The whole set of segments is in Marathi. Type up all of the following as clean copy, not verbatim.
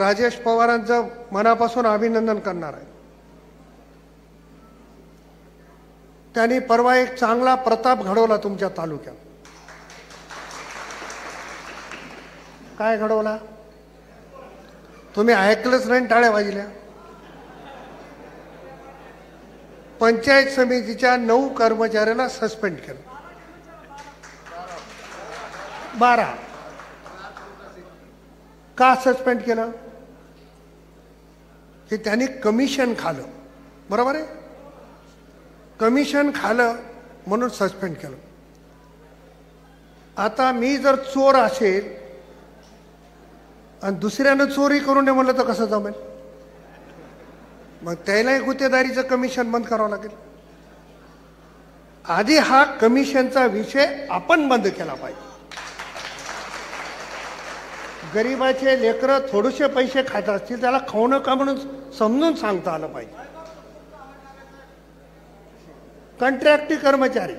राजेश पवारांचं मनापासून अभिनंदन करणार आहे. त्यांनी परवा एक चांगला प्रताप घडवला तुमच्या तालुक्यात. काय घडवला? तुम्ही ऐकलंच नाही, टाळ्या वाजल्या. पंचायत समितीच्या 9 कर्मचाऱ्याला सस्पेंड केलं. 12 का सस्पेंड केलं? की त्यांनी कमिशन खाल्लं. बरोबर आहे, कमिशन खाल्लं म्हणून सस्पेंड केलं. आता मी जर चोर असेल आणि दुसऱ्यानं चोरी करू नये म्हणलं तर कसं जमेल? मग त्यालाही गुत्तेदारीचं कमिशन बंद करावं लागेल. आधी हा कमिशनचा विषय आपण बंद केला पाहिजे. गरीबाचे लेकरं थोडेसे पैसे खात असतील, त्याला खाऊ नका म्हणून समजून सांगता आलं पाहिजे. कंट्रॅक्टी कर्मचारी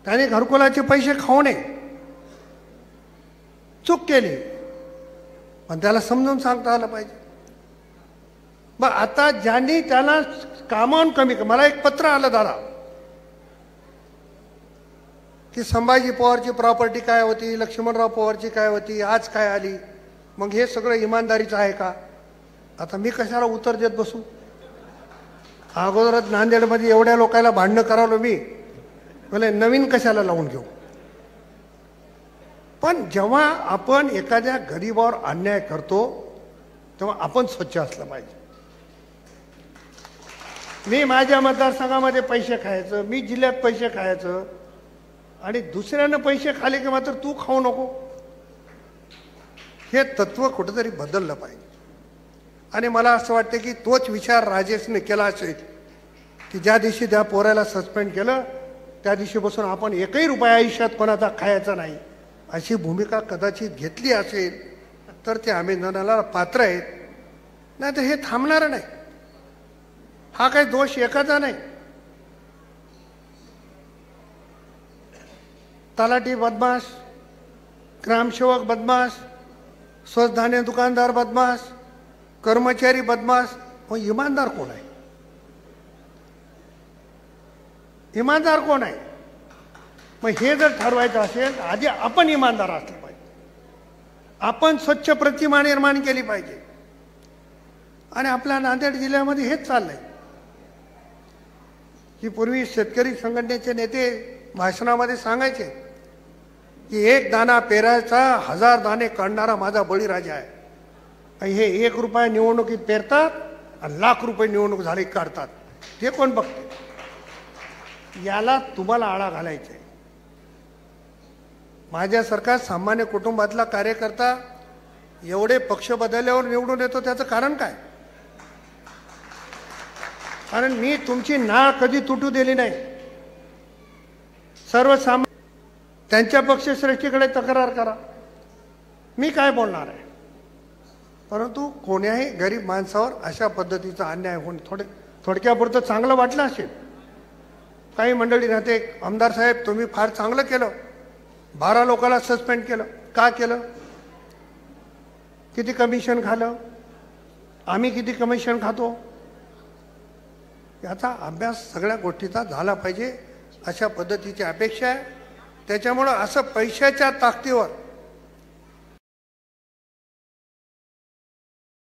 त्याने घरकुलाचे पैसे खाऊ नये, चूक केली, पण त्याला समजून सांगता आलं पाहिजे. मग आता ज्यांनी त्याला कामावून कमी, मला एक पत्र आलं दादा की संभाजी पवारची प्रॉपर्टी काय होती, लक्ष्मणराव पवारची काय होती, आज काय आली. मग हे सगळं इमानदारीचं आहे का? आता मी कशाला उत्तर देत बसू? अगोदरच नांदेडमध्ये एवढ्या लोकांना भांडणं करावलं मी, मला नवीन कशाला लावून घेऊ. पण जेव्हा आपण एखाद्या गरीबावर अन्याय करतो तेव्हा आपण स्वच्छ असलं पाहिजे. मी माझ्या मतदारसंघामध्ये पैसे खायचं, मी जिल्ह्यात पैसे खायचं, आणि दुसऱ्यानं पैसे खाले की मात्र तू खाऊ नको, हे तत्व कुठेतरी बदललं पाहिजे. आणि मला असं वाटतं की तोच विचार राजेशने केला असेल की ज्या दिवशी त्या पोराला सस्पेंड केलं त्या दिवशीपासून आपण एकही रुपया आयुष्यात कोणाचा खायचा नाही, अशी भूमिका कदाचित घेतली असेल तर ते अभिनंदनाला पात्र आहेत. नाही तर हे थांबणार नाही. हा काही दोष एकाचा नाही. तलाठी बदमाश, ग्रामसेवक बदमाश, स्वस्त धान्य दुकानदार बदमाश, कर्मचारी बदमाश, मग इमानदार कोण आहे? इमानदार कोण आहे? मग हे जर ठरवायचं असेल आधी आपण इमानदार असलं पाहिजे. आपण स्वच्छ प्रतिमा निर्माण केली पाहिजे. आणि आपल्या नांदेड जिल्ह्यामध्ये हेच चाललंय की पूर्वी शेतकरी संघटनेचे नेते भाषणामध्ये सांगायचे की 1 दाना पेरायचा 1000 दाणे काढणारा माझा बळीराजा आहे. आणि हे 1 रुपया निवडणुकीत पेरतात आणि लाख रुपये निवडणूक झाली काढतात. ते कोण बघते? याला तुम्हाला आळा घालायचा आहे. माझ्यासारखा सामान्य कुटुंबातला कार्यकर्ता एवढे पक्ष बदलल्यावर निवडून येतो, त्याचं कारण काय? कारण मी तुमची नाळ कधी तुटू दिली नाही. सर्वसामान्य त्यांच्या पक्षश्रेष्ठीकडे तक्रार करा, मी काय बोलणार आहे. परंतु कोण्याही गरीब माणसावर अशा पद्धतीचा अन्याय होऊन थोडक्यापुरतं चांगलं वाटलं असेल. काही मंडळी राहते, आमदार साहेब तुम्ही फार चांगलं केलं, 12 लोकांना सस्पेंड केलं. का केलं? किती कमिशन खाल्लं? आम्ही किती कमिशन खातो? याचा अभ्यास सगळ्या गोष्टीचा झाला पाहिजे, अशा पद्धतीची अपेक्षा आहे. त्याच्यामुळं असं पैशाच्या ताकदीवर